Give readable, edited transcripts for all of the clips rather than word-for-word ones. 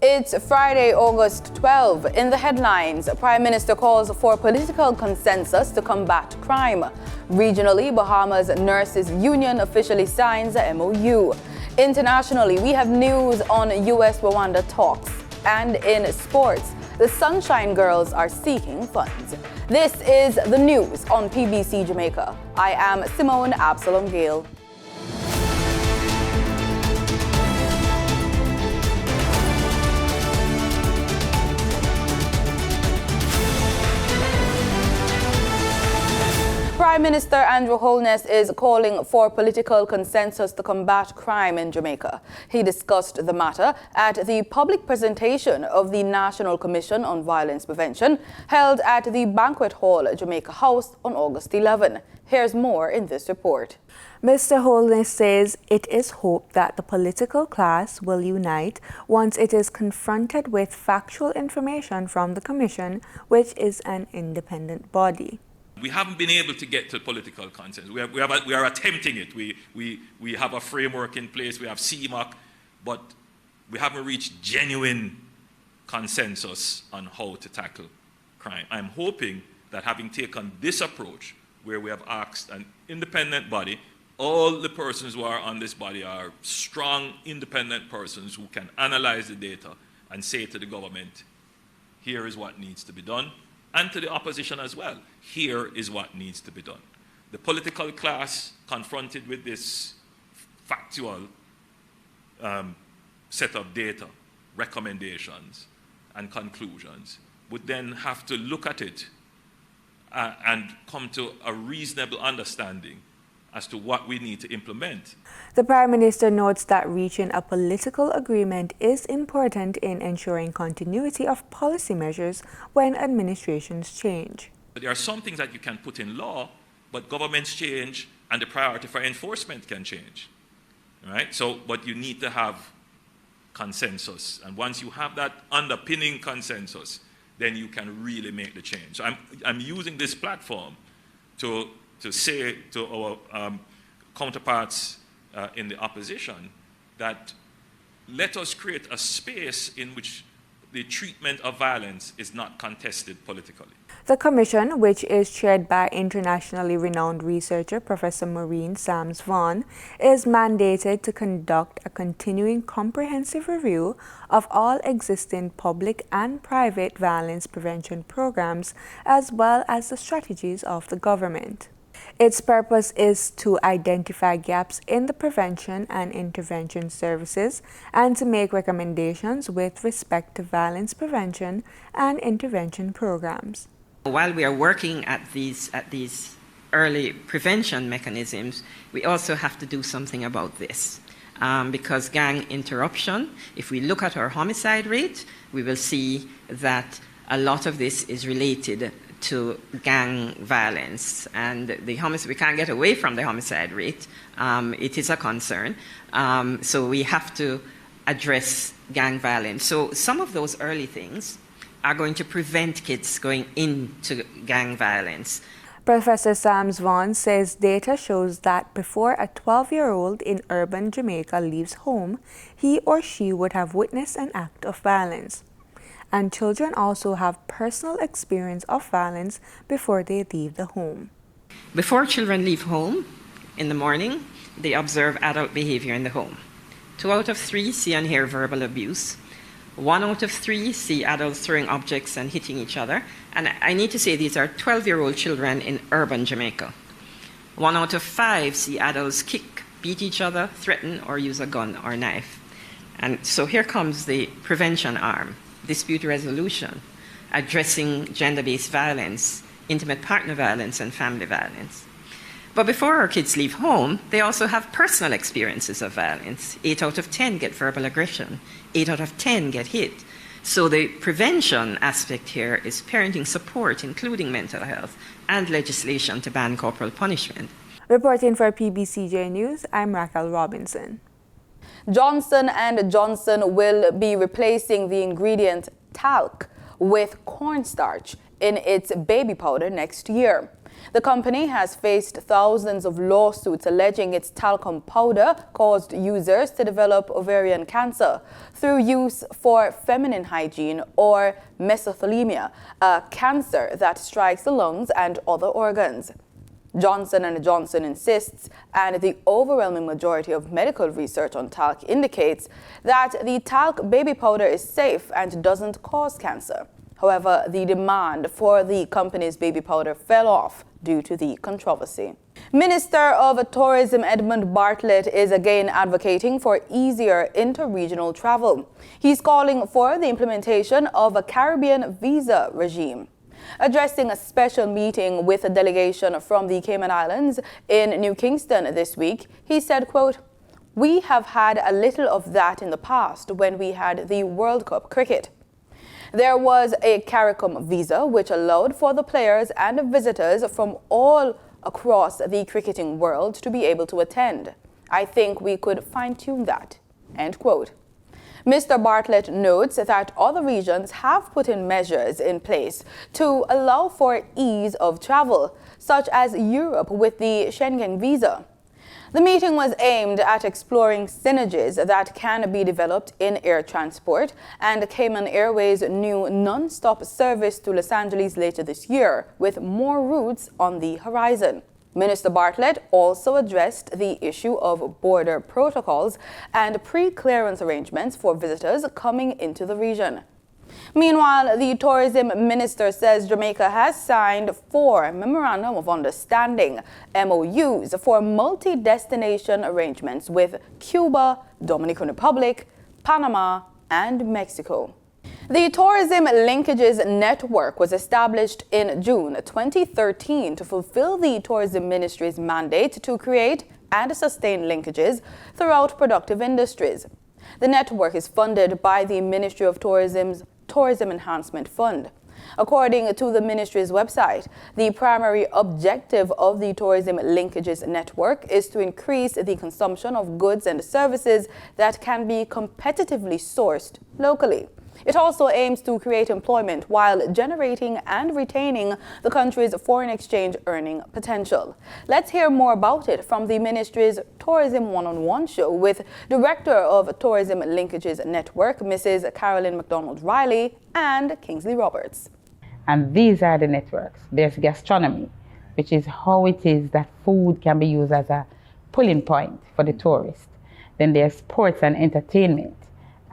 It's Friday, August 12. In the headlines, Prime Minister calls for political consensus to combat crime. Regionally, Bahamas Nurses Union officially signs a MOU. Internationally, we have news on US-Rwanda talks. And in sports, the Sunshine Girls are seeking funds. This is the news on PBC Jamaica. I am Simone Absalom Gale. Prime Minister Andrew Holness is calling for political consensus to combat crime in Jamaica. He discussed the matter at the public presentation of the National Commission on Violence Prevention held at the Banquet Hall, Jamaica House on August 11. Here's more in this report. Mr. Holness says it is hoped that the political class will unite once it is confronted with factual information from the Commission, which is an independent body. We haven't been able to get to political consensus. We are attempting it. We have a framework in place. We have CMOC, but we haven't reached genuine consensus on how to tackle crime. I'm hoping that having taken this approach, where we have asked an independent body, all the persons who are on this body are strong, independent persons who can analyze the data and say to the government, here is what needs to be done. And to the opposition as well, here is what needs to be done. The political class, confronted with this factual set of data, recommendations, and conclusions, would then have to look at it and come to a reasonable understanding as to what we need to implement. The Prime Minister notes that reaching a political agreement is important in ensuring continuity of policy measures when administrations change. There are some things that you can put in law, but governments change and the priority for enforcement can change. Right? But you need to have consensus. And once you have that underpinning consensus, then you can really make the change. So I'm using this platform to say to our counterparts in the opposition that let us create a space in which the treatment of violence is not contested politically. The Commission, which is chaired by internationally renowned researcher Professor Maureen Sams-Vaughan, is mandated to conduct a continuing comprehensive review of all existing public and private violence prevention programs, as well as the strategies of the government. Its purpose is to identify gaps in the prevention and intervention services and to make recommendations with respect to violence prevention and intervention programs. While we are working at these early prevention mechanisms, we also have to do something about this. Because gang interruption, if we look at our homicide rate, we will see that a lot of this is related to gang violence, and we can't get away from the homicide rate. It is a concern. So we have to address gang violence. So some of those early things are going to prevent kids going into gang violence. Professor Sams-Vaughan says data shows that before a 12-year-old in urban Jamaica leaves home, he or she would have witnessed an act of violence. And children also have personal experience of violence before they leave the home. Before children leave home in the morning, they observe adult behavior in the home. 2 out of 3 see and hear verbal abuse. 1 out of 3 see adults throwing objects and hitting each other. And I need to say these are 12-year-old children in urban Jamaica. 1 out of 5 see adults kick, beat each other, threaten, or use a gun or knife. And so here comes the prevention arm. Dispute resolution, addressing gender-based violence, intimate partner violence, and family violence. But before our kids leave home, they also have personal experiences of violence. 8 out of 10 get verbal aggression. 8 out of 10 get hit. So the prevention aspect here is parenting support, including mental health, and legislation to ban corporal punishment. Reporting for PBCJ News, I'm Raquel Robinson. Johnson & Johnson will be replacing the ingredient talc with cornstarch in its baby powder next year. The company has faced thousands of lawsuits alleging its talcum powder caused users to develop ovarian cancer through use for feminine hygiene or mesothelioma, a cancer that strikes the lungs and other organs. Johnson & Johnson insists, and the overwhelming majority of medical research on talc indicates, that the talc baby powder is safe and doesn't cause cancer. However, the demand for the company's baby powder fell off due to the controversy. Minister of Tourism Edmund Bartlett is again advocating for easier inter-regional travel. He's calling for the implementation of a Caribbean visa regime. Addressing a special meeting with a delegation from the Cayman Islands in New Kingston this week, he said, quote, "We have had a little of that in the past when we had the World Cup cricket. There was a CARICOM visa which allowed for the players and visitors from all across the cricketing world to be able to attend. I think we could fine-tune that." End quote. Mr. Bartlett notes that other regions have put in measures in place to allow for ease of travel, such as Europe with the Schengen visa. The meeting was aimed at exploring synergies that can be developed in air transport, and Cayman Airways' new non-stop service to Los Angeles later this year, with more routes on the horizon. Minister Bartlett also addressed the issue of border protocols and pre-clearance arrangements for visitors coming into the region. Meanwhile, the tourism minister says Jamaica has signed 4 Memorandum of Understanding, MOUs, for multi-destination arrangements with Cuba, Dominican Republic, Panama, and Mexico. The Tourism Linkages Network was established in June 2013 to fulfill the Tourism Ministry's mandate to create and sustain linkages throughout productive industries. The network is funded by the Ministry of Tourism's Tourism Enhancement Fund. According to the ministry's website, the primary objective of the Tourism Linkages Network is to increase the consumption of goods and services that can be competitively sourced locally. It also aims to create employment while generating and retaining the country's foreign exchange earning potential. Let's hear more about it from the ministry's Tourism One-on-One show with Director of Tourism Linkages Network, Mrs. Carolyn McDonald-Riley, and Kingsley Roberts. And these are the networks. There's gastronomy, which is how it is that food can be used as a pulling point for the tourist. Then there's sports and entertainment.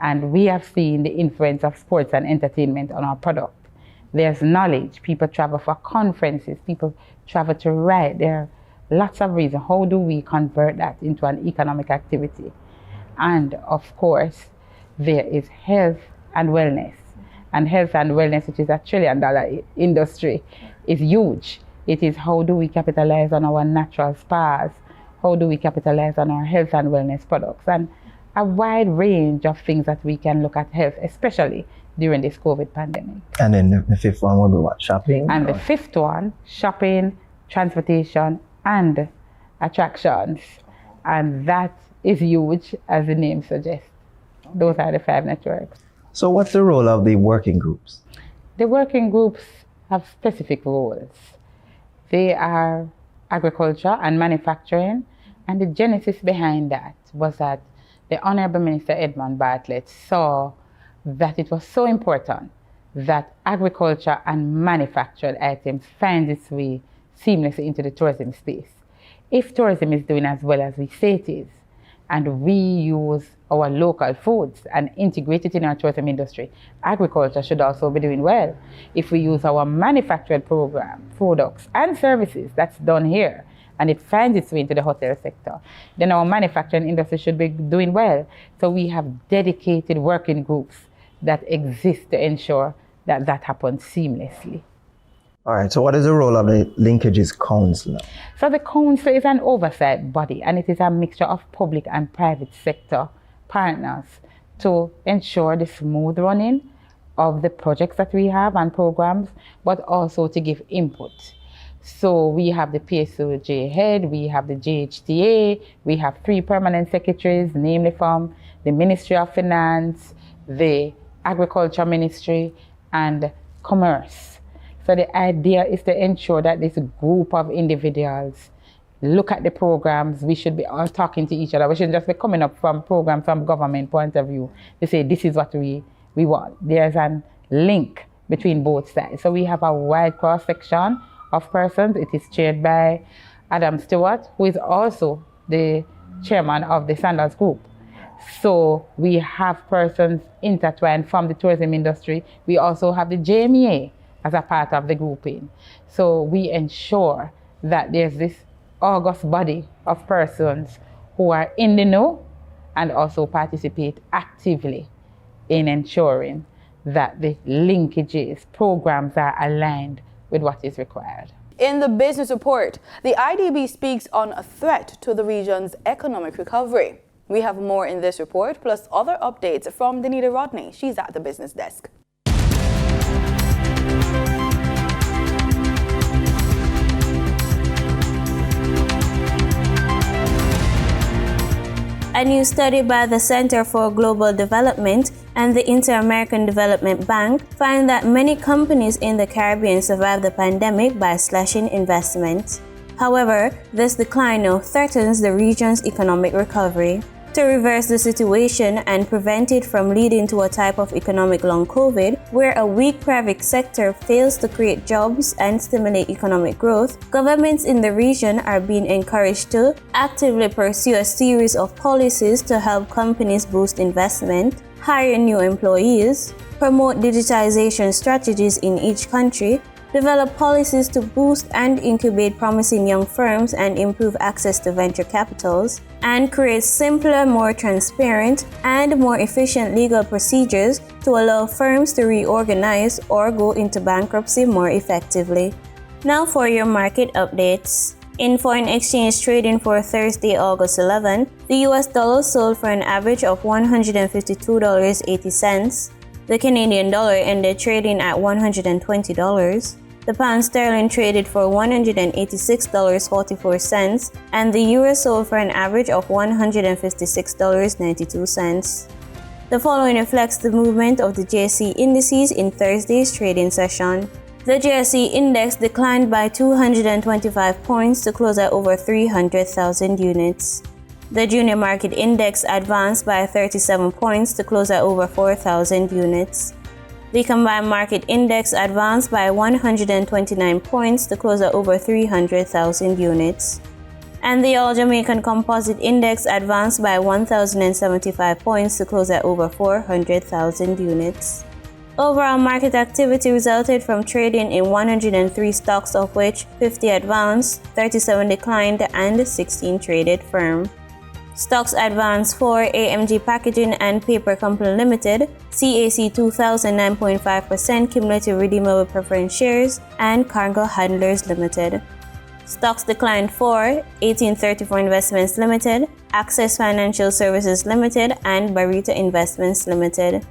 And we have seen the influence of sports and entertainment on our product. There's knowledge. People travel for conferences. People travel to write. There are lots of reasons. How do we convert that into an economic activity? And of course, there is health and wellness. And health and wellness, which is a $1 trillion industry, is huge. It is how do we capitalize on our natural spas? How do we capitalize on our health and wellness products? And a wide range of things that we can look at health, especially during this COVID pandemic. And then the 5th one will be what? Shopping? And the 5th one, shopping, transportation, and attractions. And that is huge, as the name suggests. Those are the 5 networks. So what's the role of the working groups? The working groups have specific roles. They are agriculture and manufacturing, and the genesis behind that was that the Honorable Minister Edmund Bartlett saw that it was so important that agriculture and manufactured items find its way seamlessly into the tourism space. If tourism is doing as well as we say it is, and we use our local foods and integrate it in our tourism industry, agriculture should also be doing well. If we use our manufactured products and services that's done here, and it finds its way into the hotel sector, then our manufacturing industry should be doing well. So we have dedicated working groups that exist to ensure that that happens seamlessly. All right, so what is the role of the Linkages Council? So the council is an oversight body, and it is a mixture of public and private sector partners to ensure the smooth running of the projects that we have and programs, but also to give input. So we have the PBCJ head, we have the JHTA, we have 3 permanent secretaries, namely from the Ministry of Finance, the Agriculture Ministry, and Commerce. So the idea is to ensure that this group of individuals look at the programs. We should be all talking to each other. We shouldn't just be coming up from programs from government point of view to say this is what we want. There's a link between both sides. So we have a wide cross-section of persons. It is chaired by Adam Stewart, who is also the chairman of the Sandals Group. So we have persons intertwined from the tourism industry. We also have the JMEA as a part of the grouping. So we ensure that there's this august body of persons who are in the know and also participate actively in ensuring that the linkages, programs are aligned with what is required. In the business report, the IDB speaks on a threat to the region's economic recovery. We have more in this report, plus other updates from Danita Rodney. She's at the business desk. A new study by the Center for Global Development and the Inter-American Development Bank find that many companies in the Caribbean survived the pandemic by slashing investment. However, this decline now threatens the region's economic recovery. To reverse the situation and prevent it from leading to a type of economic long COVID, where a weak private sector fails to create jobs and stimulate economic growth, governments in the region are being encouraged to actively pursue a series of policies to help companies boost investment, hire new employees, promote digitization strategies in each country, develop policies to boost and incubate promising young firms and improve access to venture capitals, and create simpler, more transparent, and more efficient legal procedures to allow firms to reorganize or go into bankruptcy more effectively. Now for your market updates. In foreign exchange trading for Thursday, August 11, the US dollar sold for an average of $152.80. The Canadian dollar ended trading at $120. The pound sterling traded for $186.44, and the euro sold for an average of $156.92. The following reflects the movement of the JSE indices in Thursday's trading session. The JSE index declined by 225 points to close at over 300,000 units. The junior market index advanced by 37 points to close at over 4,000 units. The combined market index advanced by 129 points to close at over 300,000 units. And the All Jamaican Composite Index advanced by 1,075 points to close at over 400,000 units. Overall market activity resulted from trading in 103 stocks, of which 50 advanced, 37 declined, and 16 traded firm. Stocks advanced for AMG Packaging and Paper Company Limited, CAC 2000 9.5% cumulative redeemable preference shares, and Cargo Handlers Limited. Stocks declined for 1834 Investments Limited, Access Financial Services Limited, and Barita Investments Limited.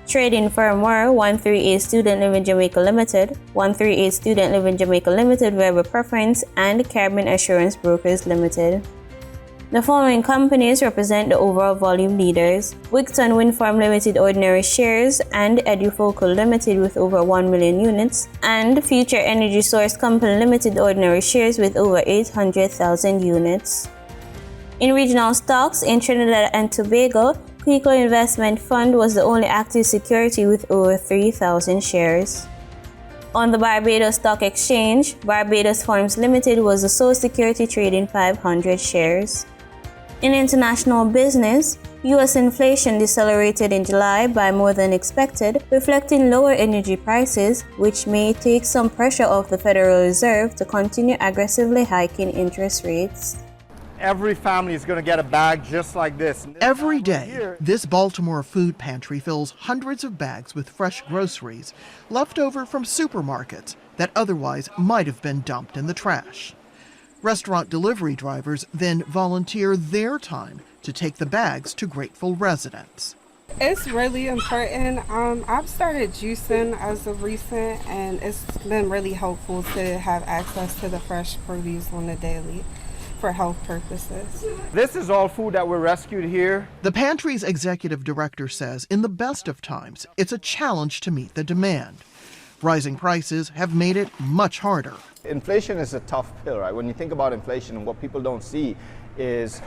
Trading firm were 138 Student Living Jamaica Limited, 138 Student Living Jamaica Limited Variable Preference, and Caribbean Assurance Brokers Limited. The following companies represent the overall volume leaders: Wigton Wind Farm Limited Ordinary Shares and Edufocal Limited with over 1 million units, and Future Energy Source Company Limited Ordinary Shares with over 800,000 units. In regional stocks, in Trinidad and Tobago, Quico Investment Fund was the only active security with over 3,000 shares. On the Barbados Stock Exchange, Barbados Farms Limited was the sole security trading 500 shares. In international business, U.S. inflation decelerated in July by more than expected, reflecting lower energy prices, which may take some pressure off the Federal Reserve to continue aggressively hiking interest rates. Every family is going to get a bag just like this. Every day, this Baltimore food pantry fills hundreds of bags with fresh groceries left over from supermarkets that otherwise might have been dumped in the trash. Restaurant delivery drivers then volunteer their time to take the bags to grateful residents. It's really important. I've started juicing as of recent, and it's been really helpful to have access to the fresh produce on the daily for health purposes. This is all food that were rescued here. The pantry's executive director says in the best of times, it's a challenge to meet the demand. Rising prices have made it much harder. Inflation is a tough pill, right? When you think about inflation, and what people don't see is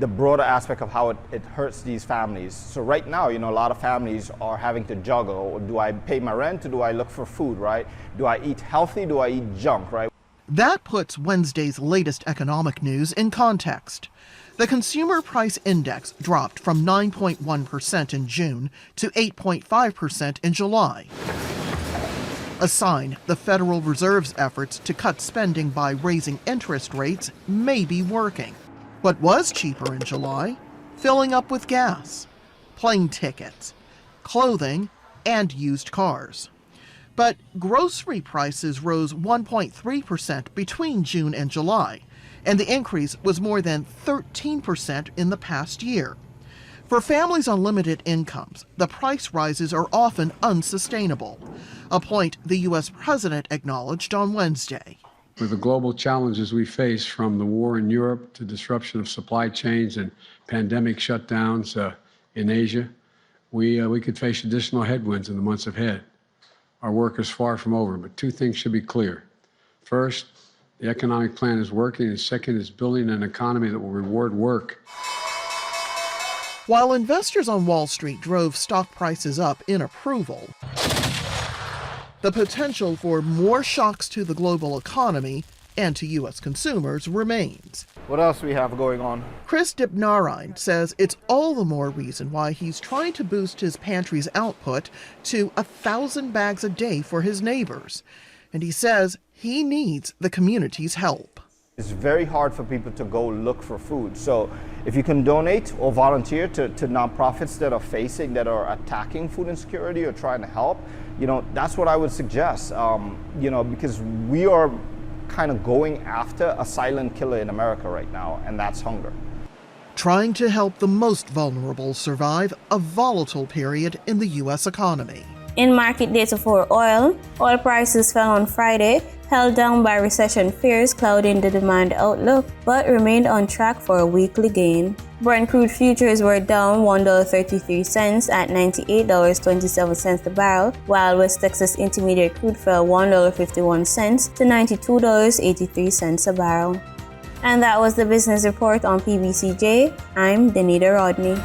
the broader aspect of how it hurts these families. So right now, a lot of families are having to juggle. Do I pay my rent or do I look for food, right? Do I eat healthy? Do I eat junk, right? That puts Wednesday's latest economic news in context. The Consumer Price Index dropped from 9.1% in June to 8.5% in July. A sign the Federal Reserve's efforts to cut spending by raising interest rates may be working. What was cheaper in July? Filling up with gas, plane tickets, clothing, and used cars. But grocery prices rose 1.3% between June and July, and the increase was more than 13% in the past year. For families on limited incomes, the price rises are often unsustainable, a point the U.S. president acknowledged on Wednesday. With the global challenges we face, from the war in Europe to disruption of supply chains and pandemic shutdowns in Asia, we could face additional headwinds in the months ahead. Our work is far from over, but two things should be clear. First, the economic plan is working, and second is building an economy that will reward work. While investors on Wall Street drove stock prices up in approval, the potential for more shocks to the global economy and to U.S. consumers remains. What else do we have going on? Chris Dipnarine says it's all the more reason why he's trying to boost his pantry's output to 1,000 bags a day for his neighbors. And he says he needs the community's help. It's very hard for people to go look for food. So if you can donate or volunteer to nonprofits that are attacking food insecurity or trying to help, that's what I would suggest, because we are kind of going after a silent killer in America right now, and that's hunger. Trying to help the most vulnerable survive a volatile period in the U.S. economy. In market data for oil prices fell on Friday, held down by recession fears clouding the demand outlook, but remained on track for a weekly gain. Brent crude futures were down $1.33 at $98.27 a barrel, while West Texas Intermediate crude fell $1.51 to $92.83 a barrel. And that was the business report on PBCJ. I'm Danita Rodney.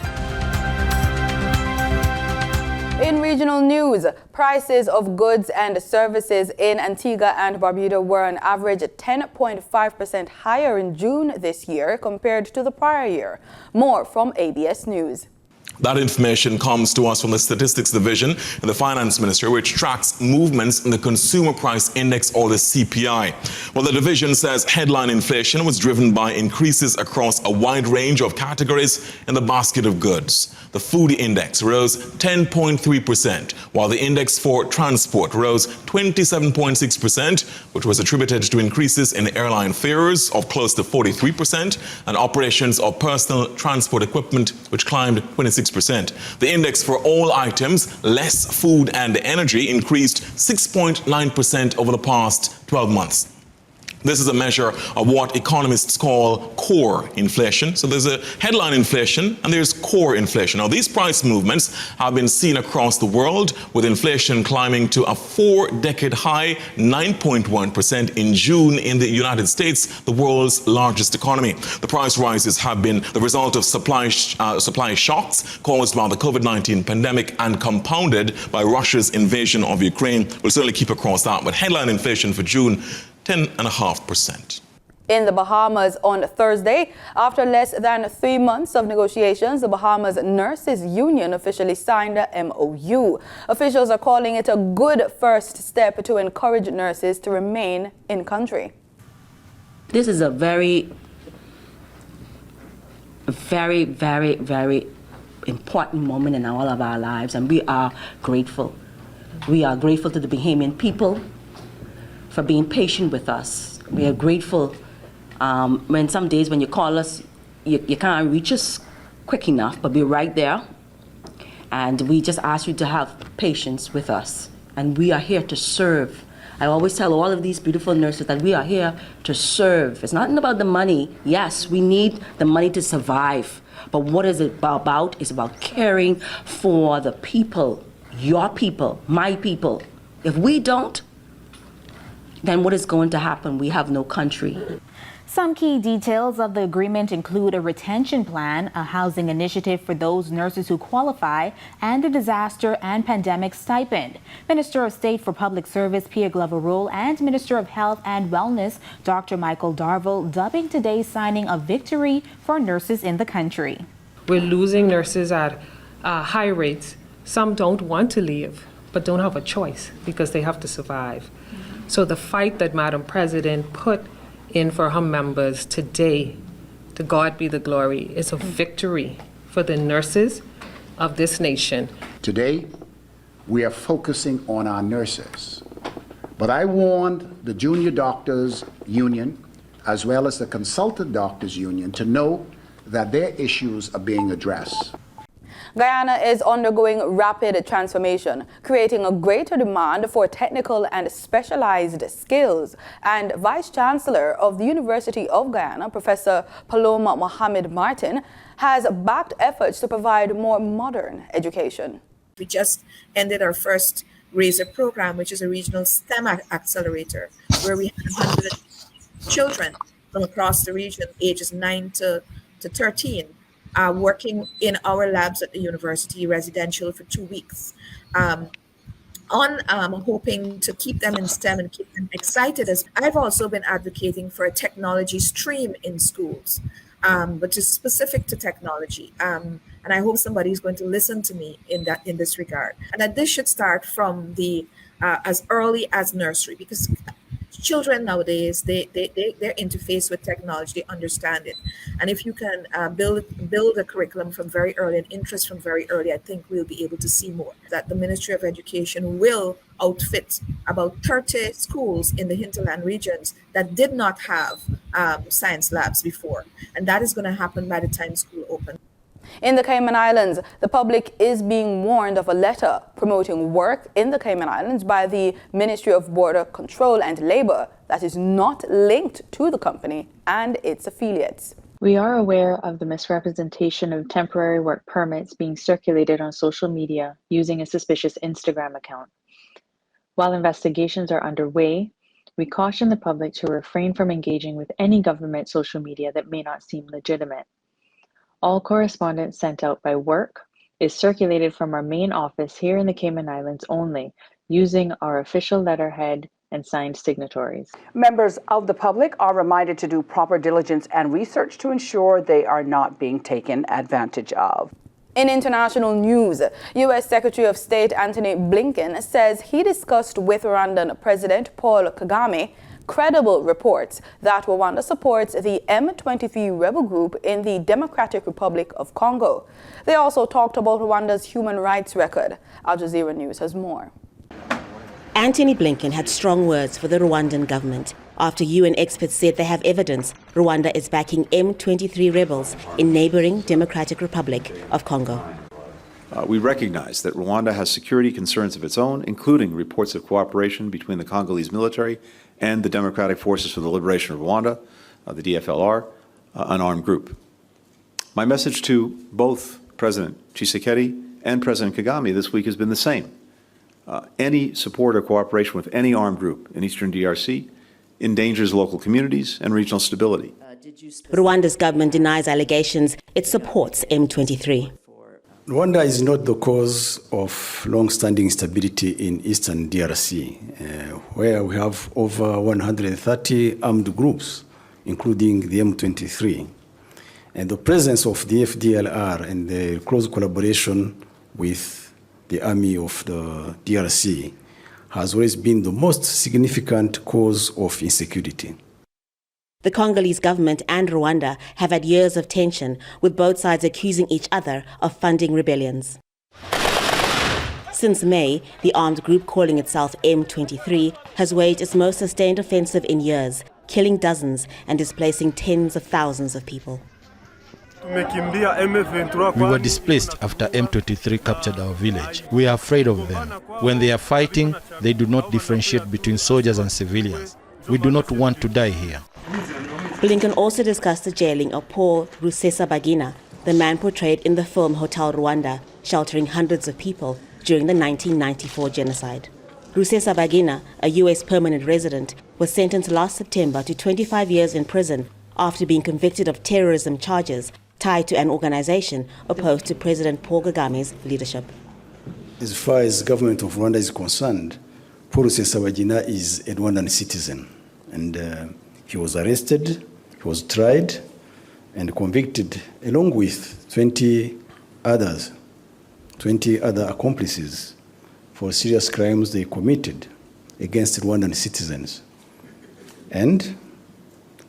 In regional news, prices of goods and services in Antigua and Barbuda were on average 10.5% higher in June this year compared to the prior year. More from ABS News. That information comes to us from the Statistics Division in the Finance Ministry, which tracks movements in the Consumer Price Index, or the CPI. Well, the division says headline inflation was driven by increases across a wide range of categories in the basket of goods. The food index rose 10.3%, while the index for transport rose 27.6%, which was attributed to increases in airline fares of close to 43% and operations of personal transport equipment, which climbed 26%. The index for all items, less food and energy, increased 6.9% over the past 12 months. This is a measure of what economists call core inflation. So there's a headline inflation and there's core inflation. Now, these price movements have been seen across the world, with inflation climbing to a 4-decade high, 9.1% in June in the United States, the world's largest economy. The price rises have been the result of supply shocks caused by the COVID-19 pandemic and compounded by Russia's invasion of Ukraine. We'll certainly keep across that, but headline inflation for June, 10.5%. In the Bahamas on Thursday, after less than 3 months of negotiations, the Bahamas Nurses Union officially signed a MOU. Officials are calling it a good first step to encourage nurses to remain in country. This is a very, very important moment in all of our lives, and we are grateful. We are grateful to the Bahamian people for being patient with us. We are grateful when some days when you call us, you can't reach us quick enough, but we're right there. And we just ask you to have patience with us. And we are here to serve. I always tell all of these beautiful nurses that we are here to serve. It's not about the money. Yes, we need the money to survive. But what is it about? It's about caring for the people, your people, my people, If we don't, then what is going to happen? We have no country. Some key details of the agreement include a retention plan, a housing initiative for those nurses who qualify, and a disaster and pandemic stipend. Minister of State for Public Service Pierre Glover-Roll and Minister of Health and Wellness Dr. Michael Darville dubbing today's signing a victory for nurses in the country. We're losing nurses at high rates. Some don't want to leave, but don't have a choice because they have to survive. So the fight that Madam President put in for her members today, to God be the glory, is a victory for the nurses of this nation. Today, we are focusing on our nurses. But I warned the Junior Doctors Union, as well as the Consultant Doctors Union, to know that their issues are being addressed. Guyana is undergoing rapid transformation, creating a greater demand for technical and specialized skills. And Vice Chancellor of the University of Guyana, Professor Paloma Mohamed Martin, has backed efforts to provide more modern education. We just ended our first RAISER program, which is a regional STEM accelerator, where we had 100 children from across the region, ages 9 to 13, working in our labs at the university, residential for 2 weeks, hoping to keep them in STEM and keep them excited. As I've also been advocating for a technology stream in schools, which is specific to technology. And I hope somebody is going to listen to me in this regard. And that this should start from the as early as nursery, because children nowadays, their interface with technology, they understand it. And if you can build a curriculum from very early, and interest from very early, I think we'll be able to see more. That the Ministry of Education will outfit about 30 schools in the hinterland regions that did not have science labs before. And that is going to happen by the time school opens. In the Cayman Islands, the public is being warned of a letter promoting work in the Cayman Islands by the Ministry of Border Control and Labor that is not linked to the company and its affiliates. We are aware of the misrepresentation of temporary work permits being circulated on social media using a suspicious Instagram account. While investigations are underway, we caution the public to refrain from engaging with any government social media that may not seem legitimate. All correspondence sent out by work is circulated from our main office here in the Cayman Islands only, using our official letterhead and signed signatories. Members of the public are reminded to do proper diligence and research to ensure they are not being taken advantage of. In international news, U.S. Secretary of State Antony Blinken says he discussed with Rwandan President Paul Kagame credible reports that Rwanda supports the M23 rebel group in the Democratic Republic of Congo. They also talked about Rwanda's human rights record. Al Jazeera News has more. Antony Blinken had strong words for the Rwandan government after UN experts said they have evidence Rwanda is backing M23 rebels in neighboring Democratic Republic of Congo. We recognize that Rwanda has security concerns of its own, including reports of cooperation between the Congolese military and the Democratic Forces for the Liberation of Rwanda, the DFLR, an armed group. My message to both President Tshisekedi and President Kagame this week has been the same. Any support or cooperation with any armed group in eastern DRC endangers local communities and regional stability. Rwanda's government denies allegations it supports M23. Rwanda is not the cause of long-standing instability in eastern DRC, where we have over 130 armed groups, including the M23. And the presence of the FDLR and the close collaboration with the army of the DRC has always been the most significant cause of insecurity. The Congolese government and Rwanda have had years of tension, with both sides accusing each other of funding rebellions. Since May, the armed group calling itself M23 has waged its most sustained offensive in years, killing dozens and displacing tens of thousands of people. We were displaced after M23 captured our village. We are afraid of them. When they are fighting, they do not differentiate between soldiers and civilians. We do not want to die here. Blinken also discussed the jailing of Paul Rusesabagina, the man portrayed in the film Hotel Rwanda, sheltering hundreds of people during the 1994 genocide. Rusesabagina, a U.S. permanent resident, was sentenced last September to 25 years in prison after being convicted of terrorism charges tied to an organization opposed to President Paul Kagame's leadership. As far as the government of Rwanda is concerned, Paul Rusesabagina is a Rwandan citizen, and he was arrested, he was tried, and convicted along with 20 other accomplices for serious crimes they committed against Rwandan citizens, and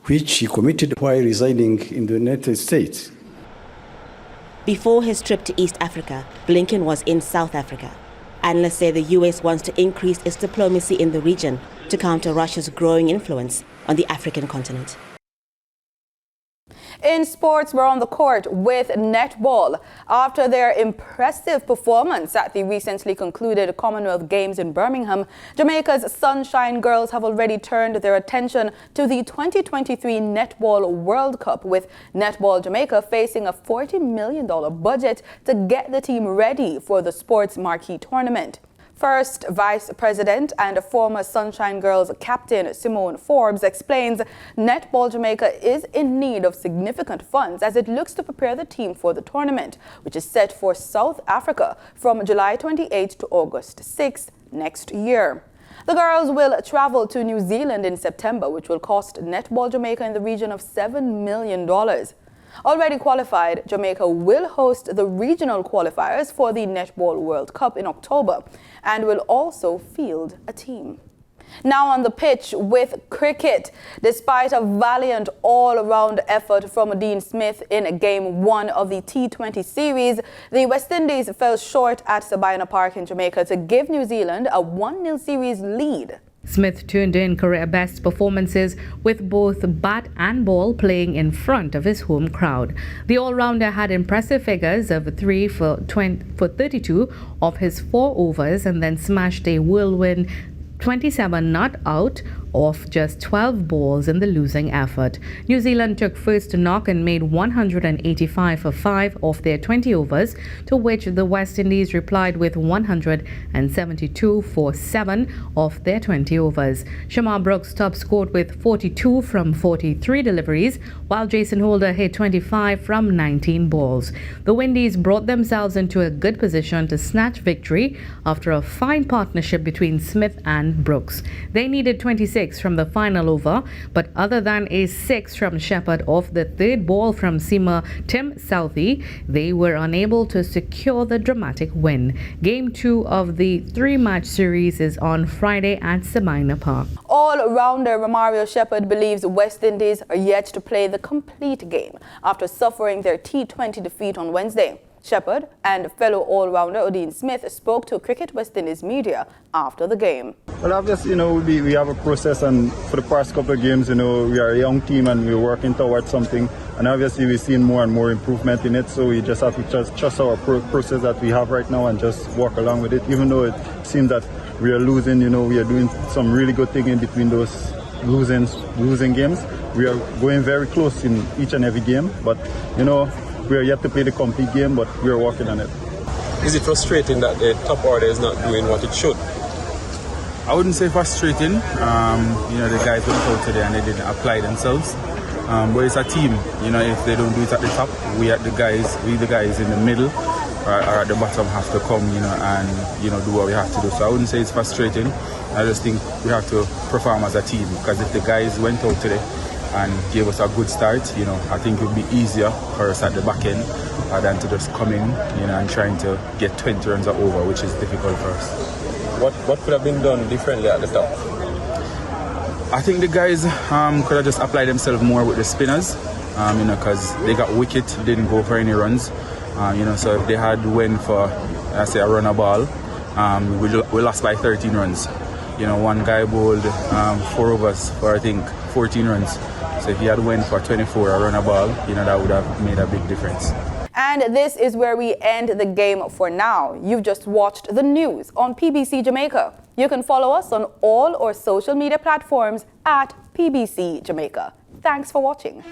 which he committed while residing in the United States. Before his trip to East Africa, Blinken was in South Africa. Analysts say the U.S. wants to increase its diplomacy in the region to counter Russia's growing influence on the African continent. In sports, we're on the court with netball. After their impressive performance at the recently concluded Commonwealth Games in Birmingham, Jamaica's Sunshine Girls have already turned their attention to the 2023 Netball World Cup, with Netball Jamaica facing a $40 million budget to get the team ready for the sport's marquee tournament. First Vice President and former Sunshine Girls captain Simone Forbes explains Netball Jamaica is in need of significant funds as it looks to prepare the team for the tournament, which is set for South Africa from July 28 to August 6 next year. The girls will travel to New Zealand in September, which will cost Netball Jamaica in the region of $7 million. Already qualified, Jamaica will host the regional qualifiers for the Netball World Cup in October and will also field a team. Now on the pitch with cricket. Despite a valiant all-round effort from Dean Smith in Game 1 of the T20 series, the West Indies fell short at Sabina Park in Jamaica to give New Zealand a 1-0 series lead. Smith turned in career-best performances with both bat and ball playing in front of his home crowd. The all-rounder had impressive figures of 3 for 32 of his 4 overs and then smashed a whirlwind 27 not out of just 12 balls in the losing effort. New Zealand took first knock and made 185 for 5 of their 20 overs, to which the West Indies replied with 172 for 7 of their 20 overs. Shamar Brooks top scored with 42 from 43 deliveries, while Jason Holder hit 25 from 19 balls. The Windies brought themselves into a good position to snatch victory after a fine partnership between Smith and Brooks. They needed 26 from the final over, but other than a 6 from Shepherd off the third ball from seamer Tim Southey, they were unable to secure the dramatic win. Game 2 of the 3-match series is on Friday at Sabina Park. All-rounder Romario Shepherd believes West Indies are yet to play the complete game after suffering their T20 defeat on Wednesday. Shepherd and fellow all-rounder Odin Smith spoke to Cricket West Indies media after the game. Well, obviously, we have a process, and for the past couple of games, we are a young team and we're working towards something, and obviously we've seen more and more improvement in it, so we just have to trust our process that we have right now and just walk along with it. Even though it seems that we are losing, we are doing some really good thing in between those losing games. We are going very close in each and every game, but we are yet to play the complete game, but we are working on it. Is it frustrating that the top order is not doing what it should? I wouldn't say frustrating. The guys went out today and they didn't apply themselves. But it's a team. If they don't do it at the top, we the guys in the middle or at the bottom have to come, and do what we have to do. So I wouldn't say it's frustrating. I just think we have to perform as a team, because if the guys went out today and gave us a good start, I think it would be easier for us at the back end than to just come in, and trying to get 20 runs or over, which is difficult for us. What could have been done differently at the top? I think the guys could have just applied themselves more with the spinners, because they got wicket, didn't go for any runs. So if they had went for, a runner ball, we lost by 13 runs. One guy bowled 4 overs for, I think, 14 runs. So if he had went for 24 or run a ball, that would have made a big difference. And this is where we end the game for now. You've just watched the news on PBC Jamaica. You can follow us on all our social media platforms at PBC Jamaica. Thanks for watching.